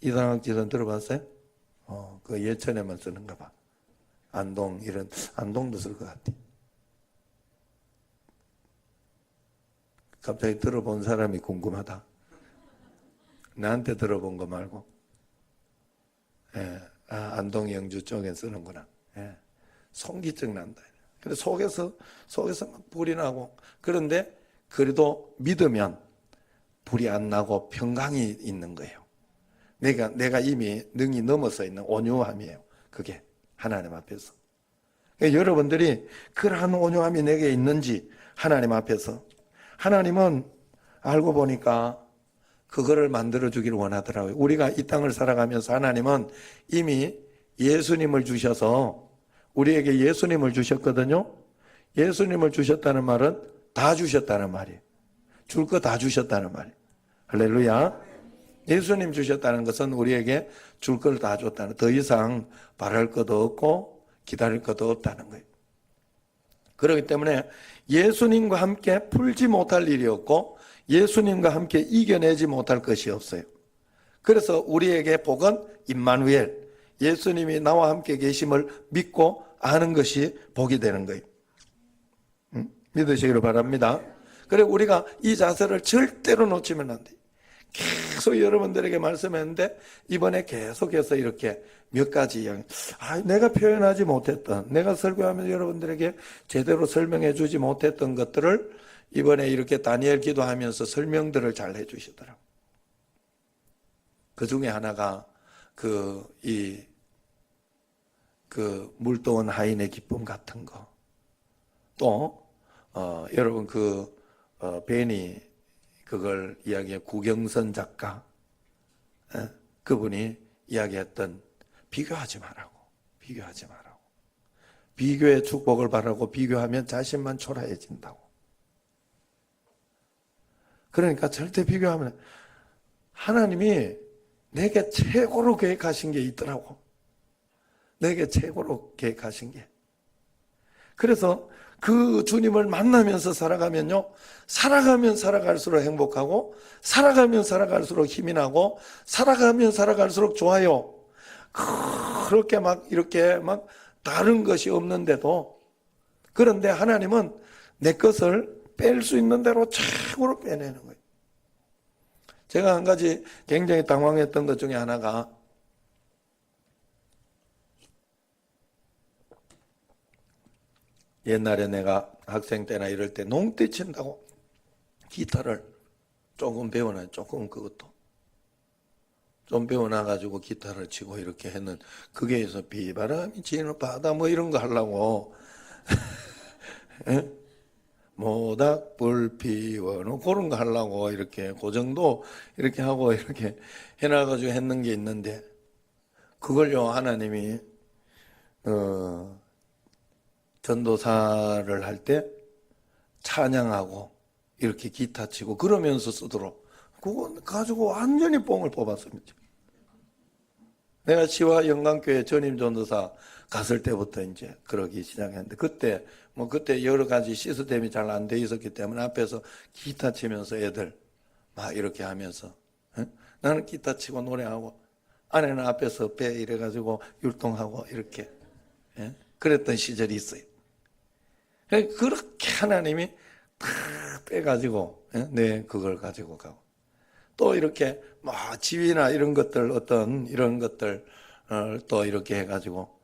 Speaker 1: 이상학지는 들어봤어요? 그 예천에만 쓰는가 봐. 안동 이런 안동도 쓸 것 같아. 갑자기 들어본 사람이 궁금하다. 나한테 들어본 거 말고. 예. 안동 영주 쪽에 쓰는구나. 예. 송기증 난다. 근데 속에서 막 불이 나고 그런데 그래도 믿으면 불이 안 나고 평강이 있는 거예요. 내가 이미 능히 넘어서 있는 온유함이에요. 그게 하나님 앞에서. 그러니까 여러분들이 그러한 온유함이 내게 있는지 하나님 앞에서 하나님은 알고 보니까 그거를 만들어주기를 원하더라고요. 우리가 이 땅을 살아가면서 하나님은 이미 예수님을 주셔서 우리에게 예수님을 주셨거든요. 예수님을 주셨다는 말은 다 주셨다는 말이에요. 줄 거 다 주셨다는 말이에요. 할렐루야. 예수님 주셨다는 것은 우리에게 줄 걸 다 줬다는 더 이상 바랄 것도 없고 기다릴 것도 없다는 거예요. 그렇기 때문에 예수님과 함께 풀지 못할 일이 없고 예수님과 함께 이겨내지 못할 것이 없어요. 그래서 우리에게 복은 임마누엘, 예수님이 나와 함께 계심을 믿고 아는 것이 복이 되는 거예요. 믿으시기를 바랍니다. 그래 우리가 이 자세를 절대로 놓치면 안 돼요. 계속 여러분들에게 말씀했는데 이번에 계속해서 이렇게 몇 가지 이야기. 내가 표현하지 못했던, 내가 설교하면서 여러분들에게 제대로 설명해 주지 못했던 것들을 이번에 이렇게 다니엘 기도하면서 설명들을 잘 해주시더라고요. 그 중에 하나가 물도원 하인의 기쁨 같은 거. 또, 여러분 베니 그걸 이야기해 구경선 작가, 그분이 이야기했던 비교하지 말라고. 비교의 축복을 바라고 비교하면 자신만 초라해진다고. 그러니까 절대 비교하면 하나님이 내게 최고로 계획하신 게 있더라고. 내게 최고로 계획하신 게. 그래서 그 주님을 만나면서 살아가면요, 살아가면 살아갈수록 행복하고, 살아가면 살아갈수록 힘이 나고, 살아가면 살아갈수록 좋아요. 그렇게 이렇게 다른 것이 없는데도, 그런데 하나님은 내 것을 뺄 수 있는 대로 최고로 빼내는 거예요. 제가 한 가지 굉장히 당황했던 것 중에 하나가, 옛날에 내가 학생 때나 이럴 때 농떼 친다고 기타를 조금 배워놔. 조금 그것도 좀 배워놔가지고 기타를 치고 이렇게 했는, 그게에서 비바람이 지는 바다 이런 거 하려고 모닥불 피워놓고 그런 거 하려고 이렇게 그 정도 이렇게 하고 이렇게 해놔가지고 했는 게 있는데, 그걸요 하나님이 전도사를 할 때 찬양하고 이렇게 기타 치고 그러면서 쓰도록, 그거 가지고 완전히 뽕을 뽑았습니다. 내가 시와 영광교회 전임 전도사 갔을 때부터 이제 그러기 시작했는데, 그때 여러 가지 시스템이 잘 안 돼 있었기 때문에 앞에서 기타 치면서 애들 막 이렇게 하면서, 나는 기타 치고 노래하고 아내는 앞에서 배 이래가지고 율동하고 이렇게, 그랬던 시절이 있어요. 그렇게 하나님이 다 빼가지고, 그걸 가지고 가고, 또 이렇게 지위나 이런 것들, 어떤 이런 것들 또 이렇게 해가지고,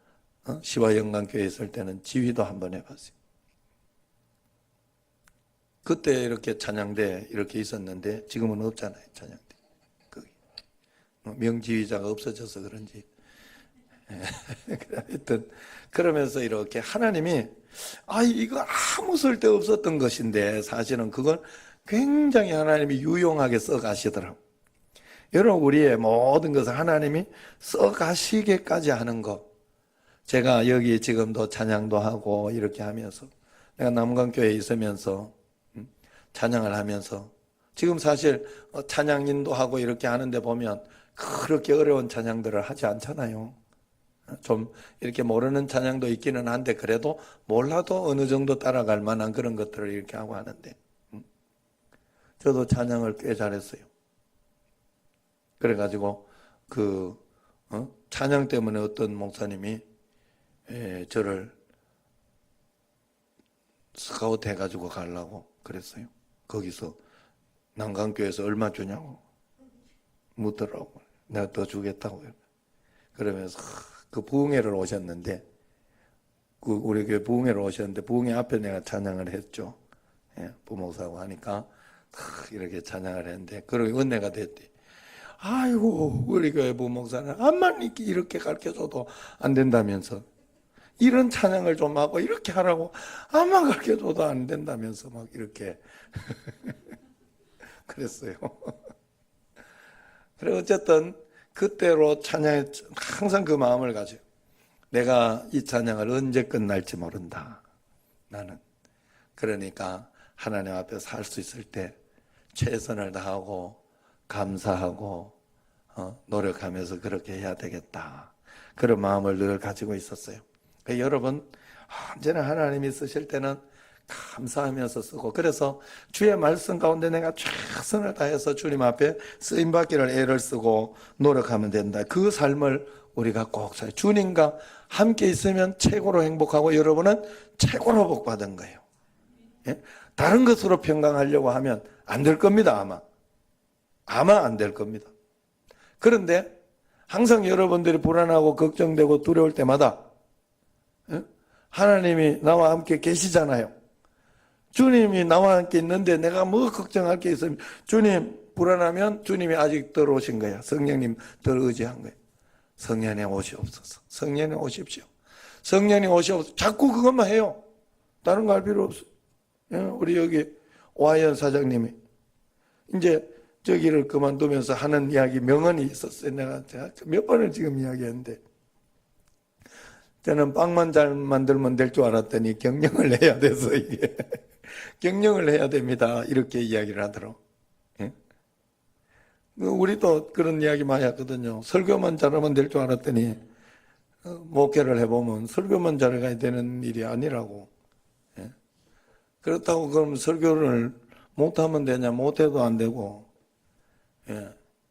Speaker 1: 시와 영광교회 있을 때는 지휘도 한번 해봤어요. 그때 이렇게 찬양대 이렇게 있었는데 지금은 없잖아요, 찬양대. 거기 명지휘자가 없어져서 그런지. 하여튼 그러면서 이렇게 하나님이 이거 아무 쓸데없었던 것인데 사실은 그걸 굉장히 하나님이 유용하게 써가시더라고요. 여러분, 우리의 모든 것을 하나님이 써가시게까지 하는 것. 제가 여기 지금도 찬양도 하고 이렇게 하면서, 내가 남강교회에 있으면서 찬양을 하면서, 지금 사실 찬양인도 하고 이렇게 하는데 보면 그렇게 어려운 찬양들을 하지 않잖아요. 좀 이렇게 모르는 찬양도 있기는 한데 그래도 몰라도 어느 정도 따라갈 만한 그런 것들을 이렇게 하고 하는데, 저도 찬양을 꽤 잘했어요. 그래가지고 찬양 때문에 어떤 목사님이 저를 스카우트 해가지고 가려고 그랬어요. 거기서 난강교회에서 얼마 주냐고 묻더라고. 내가 더 주겠다고요. 그러면서 그 부흥회를 오셨는데, 우리 교회 부흥회를 오셨는데 부흥회 앞에 내가 찬양을 했죠. 부목사하고 하니까 이렇게 찬양을 했는데, 그러고 은혜가 됐대. 아이고, 우리 교회 부목사는 암만 이렇게 가르쳐줘도 안 된다면서, 이런 찬양을 좀 하고 이렇게 하라고 암만 가르쳐줘도 안 된다면서 막 이렇게 그랬어요. 그래 어쨌든 그때로 찬양에 항상 그 마음을 가져요. 내가 이 찬양을 언제 끝날지 모른다, 나는. 그러니까 하나님 앞에서 할 수 있을 때 최선을 다하고 감사하고 노력하면서 그렇게 해야 되겠다, 그런 마음을 늘 가지고 있었어요. 여러분, 언제나 하나님이 쓰실 때는 감사하면서 쓰고, 그래서 주의 말씀 가운데 내가 최선을 다해서 주님 앞에 쓰임받기를 애를 쓰고 노력하면 된다. 그 삶을 우리가 꼭 살아요. 주님과 함께 있으면 최고로 행복하고 여러분은 최고로 복받은 거예요. 다른 것으로 평강하려고 하면 안 될 겁니다, 아마. 아마 안 될 겁니다. 그런데 항상 여러분들이 불안하고 걱정되고 두려울 때마다 하나님이 나와 함께 계시잖아요. 주님이 나와 함께 있는데 내가 뭐 걱정할 게 있으면 주님 불안하면 주님이 아직 덜 오신 거야. 성령님 덜 의지한 거야. 성령님 오시옵소서. 성령님 오십시오. 성령님 오시옵소서. 자꾸 그것만 해요. 다른 거 할 필요 없어. 우리 여기 오하연 사장님이 이제 저기를 그만두면서 하는 이야기 명언이 있었어요. 내가 몇 번을 지금 이야기했는데 저는 빵만 잘 만들면 될 줄 알았더니 경영을 해야 돼서 이게 경영을 해야 됩니다. 이렇게 이야기를 하더라고. 우리도 그런 이야기 많이 했거든요. 설교만 잘하면 될 줄 알았더니 목회를 해보면 설교만 잘해야 되는 일이 아니라고. 그렇다고 그럼 설교를 못하면 되냐? 못해도 안 되고.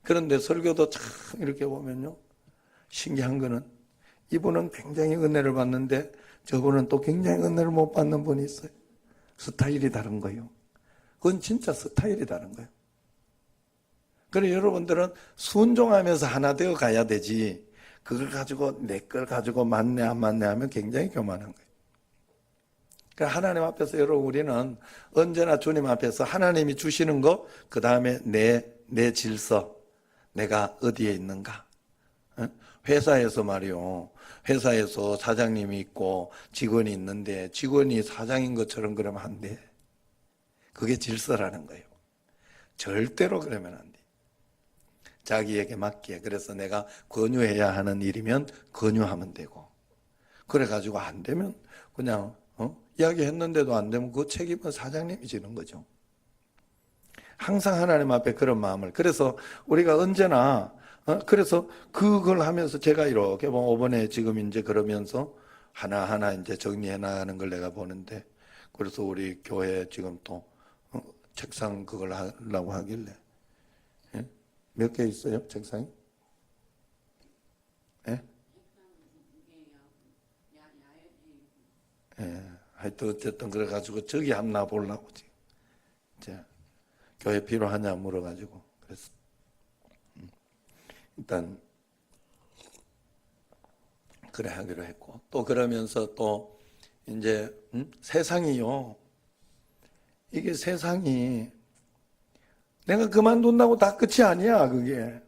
Speaker 1: 그런데 설교도 참 이렇게 보면요. 신기한 거는 이분은 굉장히 은혜를 받는데 저분은 또 굉장히 은혜를 못 받는 분이 있어요. 스타일이 다른 거예요. 그건 진짜 스타일이 다른 거예요. 그래서 여러분들은 순종하면서 하나 되어 가야 되지 그걸 가지고 내 걸 가지고 맞네 안 맞네 하면 굉장히 교만한 거예요. 그러니까 하나님 앞에서 여러분 우리는 언제나 주님 앞에서 하나님이 주시는 거 그 다음에 내 질서 내가 어디에 있는가. 회사에서 말이요. 회사에서 사장님이 있고 직원이 있는데 직원이 사장인 것처럼 그러면 안 돼. 그게 질서라는 거예요. 절대로 그러면 안 돼. 자기에게 맞게. 그래서 내가 권유해야 하는 일이면 권유하면 되고. 그래가지고 안 되면 그냥 이야기했는데도 안 되면 그 책임은 사장님이 지는 거죠. 항상 하나님 앞에 그런 마음을. 그래서 우리가 언제나 그래서 그걸 하면서 제가 이렇게 뭐 이번에 지금 이제 그러면서 하나하나 이제 정리해 나가는 걸 내가 보는데 그래서 우리 교회 지금 또 책상 그걸 하려고 하길래 몇 개 있어요 책상이? 예? 하여튼 어쨌든 그래가지고 저기 한번 놔보려고 지금 자, 교회 필요하냐 물어가지고 그래서 일단 그래 하기로 했고 또 그러면서 또 이제 세상이요 이게 세상이 내가 그만둔다고 다 끝이 아니야 그게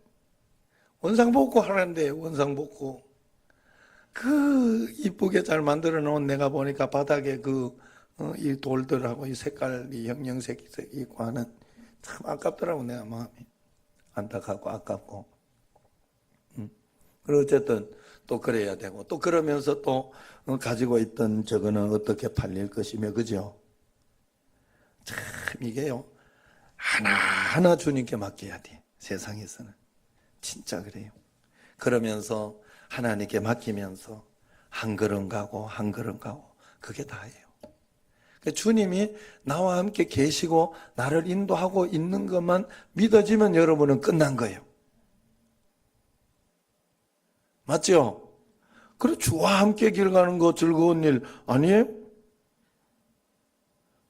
Speaker 1: 원상복구 하는데 원상복구 그 이쁘게 잘 만들어 놓은 내가 보니까 바닥에 이 돌들하고 이 색깔 이 형형색이 있고 하는 참 아깝더라고 내가 마음이 안타깝고 아깝고 그리고 어쨌든 또 그래야 되고 또 그러면서 또 가지고 있던 저거는 어떻게 팔릴 것이며 그죠? 참 이게요 하나하나 주님께 맡겨야 돼 세상에서는 진짜 그래요. 그러면서 하나님께 맡기면서 한 걸음 가고 한 걸음 가고 그게 다예요. 주님이 나와 함께 계시고 나를 인도하고 있는 것만 믿어지면 여러분은 끝난 거예요. 맞죠? 그래 주와 함께 길 가는 거 즐거운 일 아니에요?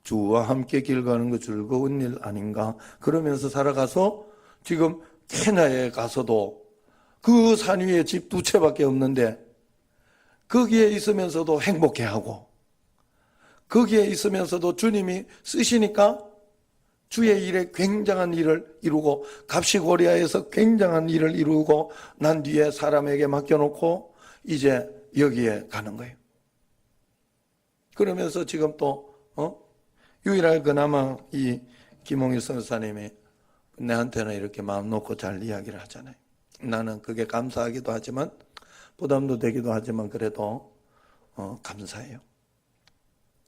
Speaker 1: 주와 함께 길 가는 거 즐거운 일 아닌가? 그러면서 살아가서 지금 케냐에 가서도 그 산 위에 집 2채밖에 없는데 거기에 있으면서도 행복해하고 거기에 있으면서도 주님이 쓰시니까 주의 일에 굉장한 일을 이루고 갑시고리아에서 굉장한 일을 이루고 난 뒤에 사람에게 맡겨놓고 이제 여기에 가는 거예요. 그러면서 지금 또 유일하게 그나마 이 김홍일 선사님이 내한테는 이렇게 마음 놓고 잘 이야기를 하잖아요. 나는 그게 감사하기도 하지만 부담도 되기도 하지만 그래도 감사해요.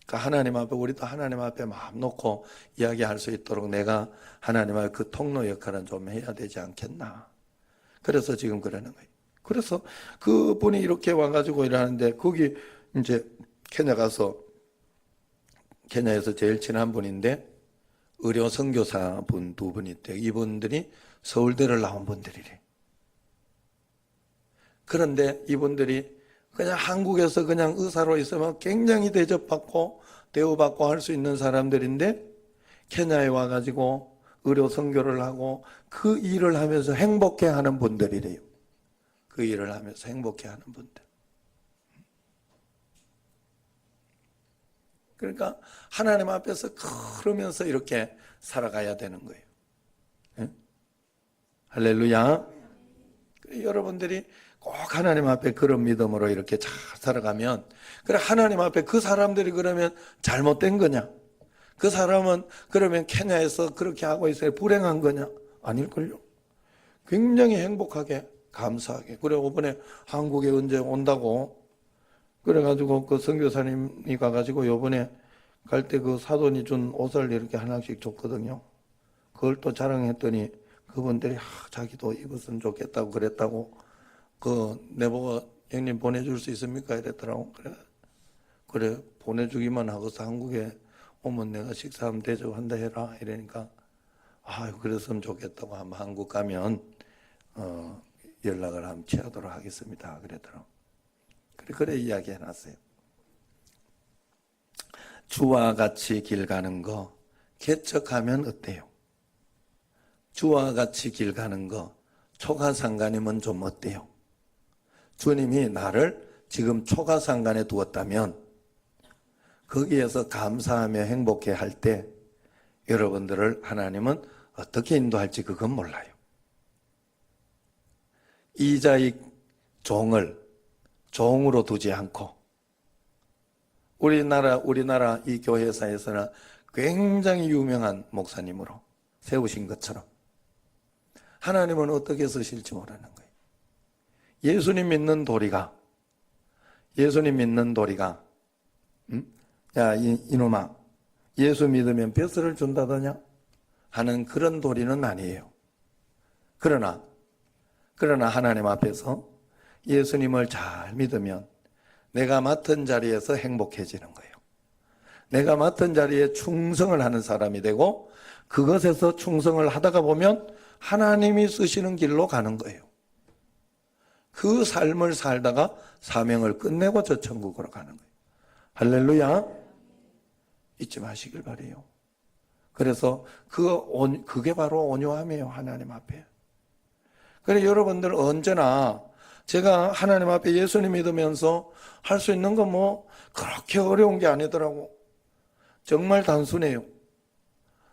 Speaker 1: 그러니까 하나님 앞에 우리도 하나님 앞에 마음 놓고 이야기할 수 있도록 내가 하나님 앞에 그 통로 역할은 좀 해야 되지 않겠나. 그래서 지금 그러는 거예요. 그래서 그분이 이렇게 와가지고 일하는데 거기 이제 케냐 가서 케냐에서 제일 친한 분인데 의료 선교사 분 2분 있대요. 이분들이 서울대를 나온 분들이래. 그런데 이분들이 그냥 한국에서 그냥 의사로 있으면 굉장히 대접받고 대우받고 할 수 있는 사람들인데 케냐에 와가지고 의료 선교를 하고 그 일을 하면서 행복해하는 분들이래요. 그 일을 하면서 행복해하는 분들. 그러니까 하나님 앞에서 그러면서 이렇게 살아가야 되는 거예요. 예? 할렐루야. 여러분들이 꼭 하나님 앞에 그런 믿음으로 이렇게 잘 살아가면, 그래 하나님 앞에 그 사람들이 그러면 잘못된 거냐? 그 사람은 그러면 케냐에서 그렇게 하고 있어요. 불행한 거냐? 아닐걸요. 굉장히 행복하게 감사하게. 그래 이번에 한국에 언제 온다고 그래가지고 그 선교사님이 가가지고 요번에 갈 때 그 사돈이 준 옷을 이렇게 하나씩 줬거든요. 그걸 또 자랑했더니 그분들이 자기도 입었으면 좋겠다고 그랬다고 그 내보고 형님 보내줄 수 있습니까? 이랬더라고. 그래 보내주기만 하고서 한국에 오면 내가 식사하면 대접한다 해라 이러니까 아유 그랬으면 좋겠다고 한번 한국 가면 연락을 한번 취하도록 하겠습니다. 그랬더라고. 그래 이야기 해놨어요. 주와 같이 길 가는 거 개척하면 어때요? 주와 같이 길 가는 거 초가상간이면 좀 어때요? 주님이 나를 지금 초가상간에 두었다면 거기에서 감사하며 행복해 할 때 여러분들을 하나님은 어떻게 인도할지 그건 몰라요. 이자익 종을 종으로 두지 않고 우리나라 이 교회사에서는 굉장히 유명한 목사님으로 세우신 것처럼 하나님은 어떻게 쓰실지 모르는 거예요. 예수님 믿는 도리가 야 이놈아 예수 믿으면 벼슬을 준다더냐 하는 그런 도리는 아니에요. 그러나 하나님 앞에서 예수님을 잘 믿으면 내가 맡은 자리에서 행복해지는 거예요. 내가 맡은 자리에 충성을 하는 사람이 되고 그것에서 충성을 하다가 보면 하나님이 쓰시는 길로 가는 거예요. 그 삶을 살다가 사명을 끝내고 저 천국으로 가는 거예요. 할렐루야. 잊지 마시길 바라요. 그래서 그게 바로 온유함이에요. 하나님 앞에. 그래 여러분들 언제나 제가 하나님 앞에 예수님 믿으면서 할 수 있는 건 뭐 그렇게 어려운 게 아니더라고. 정말 단순해요.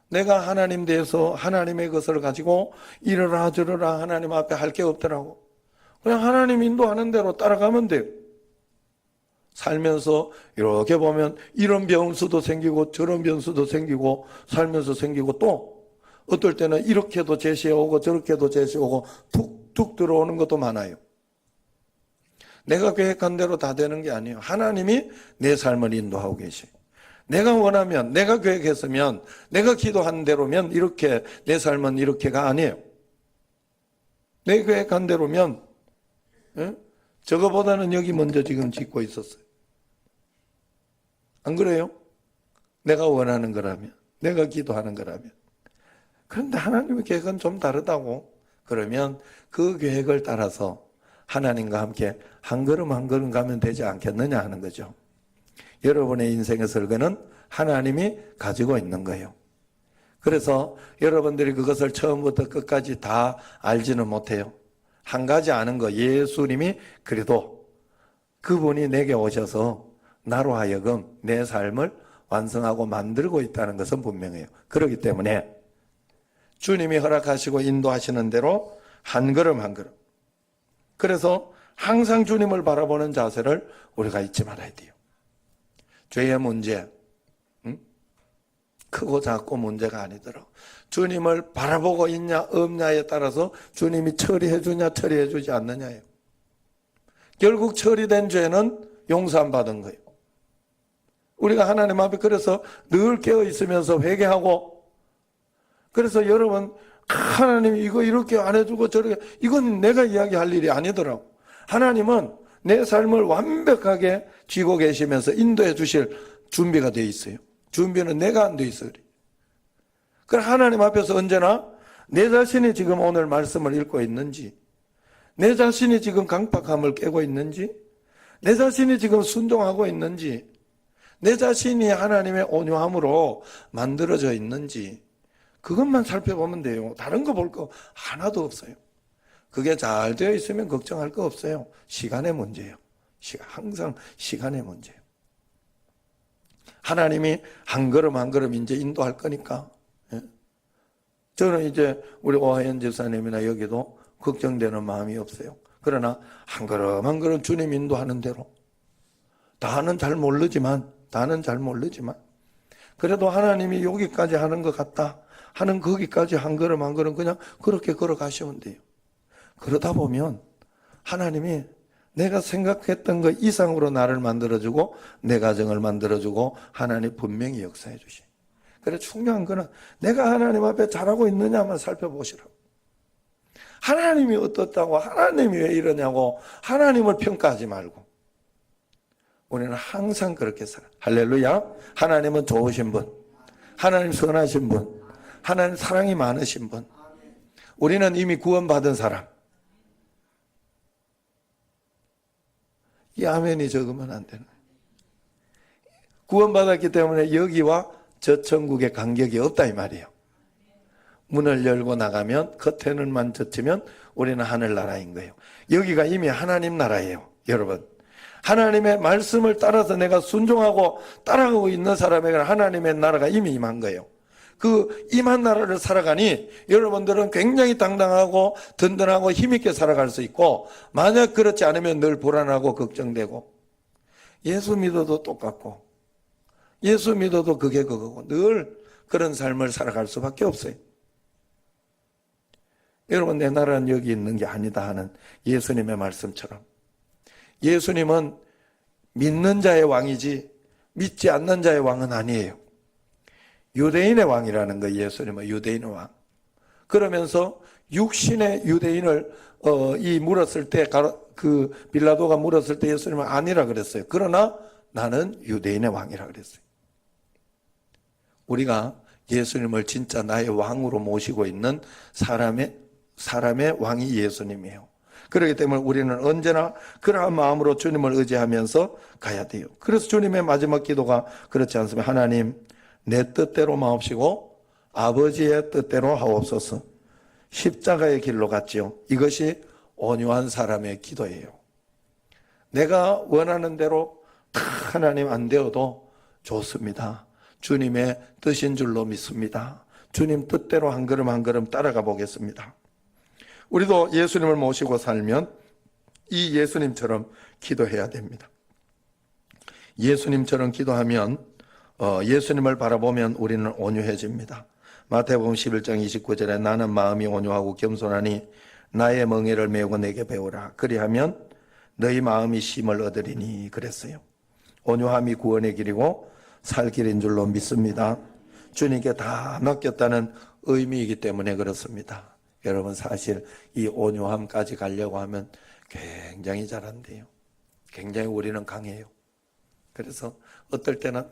Speaker 1: 내가 하나님 대해서 하나님의 것을 가지고 이러라 저러라 하나님 앞에 할 게 없더라고. 그냥 하나님 인도하는 대로 따라가면 돼요. 살면서 이렇게 보면 이런 변수도 생기고 저런 변수도 생기고 살면서 생기고 또 어떨 때는 이렇게도 제시해오고 저렇게도 제시해오고 툭툭 들어오는 것도 많아요. 내가 계획한 대로 다 되는 게 아니에요. 하나님이 내 삶을 인도하고 계셔요. 내가 원하면, 내가 계획했으면, 내가 기도한 대로면 이렇게 내 삶은 이렇게가 아니에요. 내 계획한 대로면 저거보다는 여기 먼저 지금 짓고 있었어요. 안 그래요? 내가 원하는 거라면, 내가 기도하는 거라면. 그런데 하나님의 계획은 좀 다르다고. 그러면 그 계획을 따라서 하나님과 함께 한 걸음 한 걸음 가면 되지 않겠느냐 하는 거죠. 여러분의 인생의 설계는 하나님이 가지고 있는 거예요. 그래서 여러분들이 그것을 처음부터 끝까지 다 알지는 못해요. 한 가지 아는 거, 예수님이 그래도 그분이 내게 오셔서 나로 하여금 내 삶을 완성하고 만들고 있다는 것은 분명해요. 그렇기 때문에 주님이 허락하시고 인도하시는 대로 한 걸음 한 걸음. 그래서 항상 주님을 바라보는 자세를 우리가 잊지 말아야 돼요. 죄의 문제, 크고 작고 문제가 아니더라고. 주님을 바라보고 있냐 없냐에 따라서 주님이 처리해 주냐 처리해 주지 않느냐예요. 결국 처리된 죄는 용서 안 받은 거예요. 우리가 하나님 앞에 그래서 늘 깨어 있으면서 회개하고, 그래서 여러분 하나님이 이거 이렇게 안 해주고 저렇게, 이건 내가 이야기할 일이 아니더라고. 하나님은 내 삶을 완벽하게 쥐고 계시면서 인도해 주실 준비가 되어 있어요. 준비는 내가 안 돼 있어요. 그래 하나님 앞에서 언제나 내 자신이 지금 오늘 말씀을 읽고 있는지, 내 자신이 지금 강박함을 깨고 있는지, 내 자신이 지금 순종하고 있는지, 내 자신이 하나님의 온유함으로 만들어져 있는지, 그것만 살펴보면 돼요. 다른 거 볼 거 하나도 없어요. 그게 잘 되어 있으면 걱정할 거 없어요. 시간의 문제예요. 항상 시간의 문제예요. 하나님이 한 걸음 한 걸음 이제 인도할 거니까. 저는 이제 우리 오하연 집사님이나 여기도 걱정되는 마음이 없어요. 그러나 한 걸음 한 걸음 주님 인도하는 대로 다는 잘 모르지만 그래도 하나님이 여기까지 하는 것 같다 하는 거기까지 한 걸음 한 걸음 그냥 그렇게 걸어가시면 돼요. 그러다 보면 하나님이 내가 생각했던 것 이상으로 나를 만들어주고 내 가정을 만들어주고 하나님 분명히 역사해 주시. 그래 중요한 거는 내가 하나님 앞에 잘하고 있느냐만 살펴보시라고. 하나님이 어떻다고 하나님이 왜 이러냐고 하나님을 평가하지 말고 우리는 항상 그렇게 살아. 할렐루야. 하나님은 좋으신 분, 하나님 선하신 분, 하나님 사랑이 많으신 분. 우리는 이미 구원받은 사람. 이 아멘이 적으면 안 되는 거예요. 구원받았기 때문에 여기와 저 천국의 간격이 없다 이 말이에요. 문을 열고 나가면 커튼을만 젖히면 우리는 하늘나라인 거예요. 여기가 이미 하나님 나라예요. 여러분, 하나님의 말씀을 따라서 내가 순종하고 따라가고 있는 사람에게는 하나님의 나라가 이미 임한 거예요. 그 임한 나라를 살아가니 여러분들은 굉장히 당당하고 든든하고 힘있게 살아갈 수 있고, 만약 그렇지 않으면 늘 불안하고 걱정되고, 예수 믿어도 똑같고 예수 믿어도 그게 그거고 늘 그런 삶을 살아갈 수밖에 없어요. 여러분, 내 나라는 여기 있는 게 아니다 하는 예수님의 말씀처럼 예수님은 믿는 자의 왕이지 믿지 않는 자의 왕은 아니에요. 유대인의 왕이라는 거. 예수님은 유대인의 왕. 그러면서 육신의 유대인을 물었을 때, 그 빌라도가 물었을 때 예수님은 아니라 그랬어요. 그러나 나는 유대인의 왕이라 그랬어요. 우리가 예수님을 진짜 나의 왕으로 모시고 있는 사람의 왕이 예수님이에요. 그렇기 때문에 우리는 언제나 그러한 마음으로 주님을 의지하면서 가야 돼요. 그래서 주님의 마지막 기도가 그렇지 않습니까? 하나님, 내 뜻대로 마옵시고 아버지의 뜻대로 하옵소서. 십자가의 길로 갔지요. 이것이 온유한 사람의 기도예요. 내가 원하는 대로 다 하나님 안 되어도 좋습니다. 주님의 뜻인 줄로 믿습니다. 주님 뜻대로 한 걸음 한 걸음 따라가 보겠습니다. 우리도 예수님을 모시고 살면 이 예수님처럼 기도해야 됩니다. 예수님처럼 기도하면 예수님을 바라보면 우리는 온유해집니다. 마태복음 11장 29절에 나는 마음이 온유하고 겸손하니 나의 멍에를 메우고 내게 배우라. 그리하면 너희 마음이 쉼을 얻으리니 그랬어요. 온유함이 구원의 길이고 살 길인 줄로 믿습니다. 주님께 다 맡겼다는 의미이기 때문에 그렇습니다. 여러분, 사실 이 온유함까지 가려고 하면 굉장히 잘한대요. 굉장히 우리는 강해요. 그래서 어떨 때는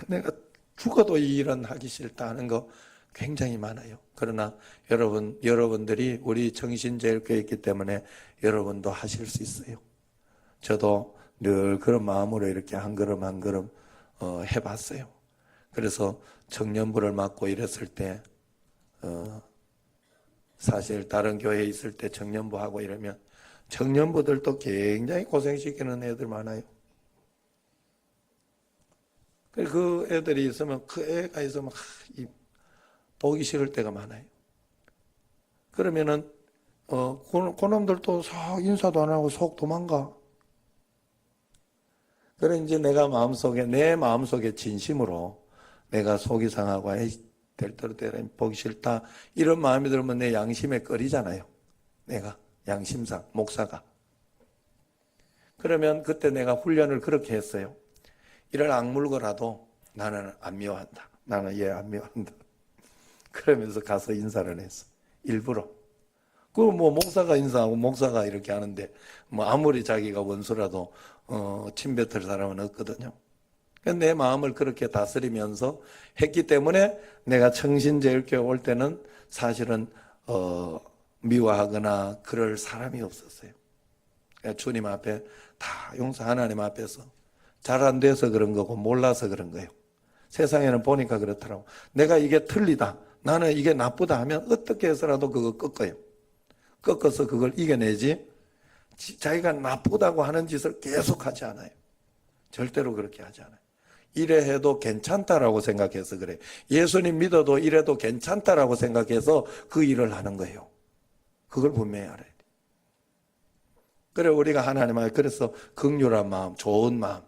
Speaker 1: 내가 죽어도 이 일은 하기 싫다 하는 거 굉장히 많아요. 그러나 여러분들이 우리 정신제일교회 있기 때문에 여러분도 하실 수 있어요. 저도 늘 그런 마음으로 이렇게 한 걸음 한 걸음 해봤어요. 그래서 청년부를 맡고 이랬을 때 사실 다른 교회에 있을 때 청년부 하고 이러면 청년부들도 굉장히 고생시키는 애들 많아요. 그 애들이 있으면 그 애가 있으면 보기 싫을 때가 많아요. 그러면은 그놈들도 싹 인사도 안 하고 속 도망가. 그래 이제 내 마음속에 진심으로 내가 속이 상하고 될 대로 되라 보기 싫다 이런 마음이 들면 내 양심에 꺼리잖아요. 내가 양심상 목사가. 그러면 그때 내가 훈련을 그렇게 했어요. 이를 악물고라도 나는 안 미워한다. 나는 얘 안 미워한다. 그러면서 가서 인사를 했어. 일부러. 목사가 인사하고 목사가 이렇게 하는데 아무리 자기가 원수라도 침뱉을 사람은 없거든요. 내 마음을 그렇게 다스리면서 했기 때문에 내가 청신제일교회 올 때는 사실은 미워하거나 그럴 사람이 없었어요. 주님 앞에 다 하나님 앞에서 잘 안 돼서 그런 거고 몰라서 그런 거예요. 세상에는 보니까 그렇더라고. 내가 이게 틀리다. 나는 이게 나쁘다 하면 어떻게 해서라도 그거 꺾어요. 꺾어서 그걸 이겨내지 자기가 나쁘다고 하는 짓을 계속 하지 않아요. 절대로 그렇게 하지 않아요. 이래 해도 괜찮다라고 생각해서 그래. 예수님 믿어도 이래도 괜찮다라고 생각해서 그 일을 하는 거예요. 그걸 분명히 알아야 돼. 그래 우리가 하나님 앞에 그래서 긍휼한 마음, 좋은 마음.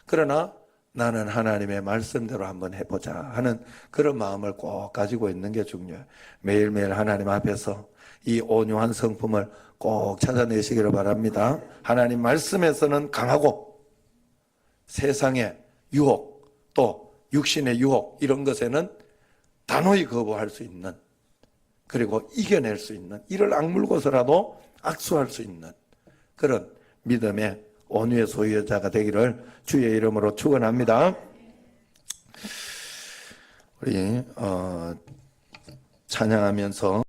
Speaker 1: 그러나 나는 하나님의 말씀대로 한번 해보자 하는 그런 마음을 꼭 가지고 있는 게 중요해요. 매일매일 하나님 앞에서 이 온유한 성품을 꼭 찾아내시기를 바랍니다. 하나님 말씀에서는 강하고 세상의 유혹 또 육신의 유혹 이런 것에는 단호히 거부할 수 있는 그리고 이겨낼 수 있는 이를 악물고서라도 악수할 수 있는 그런 믿음의 온유의 소유자가 되기를 주의 이름으로 축원합니다. 우리 찬양하면서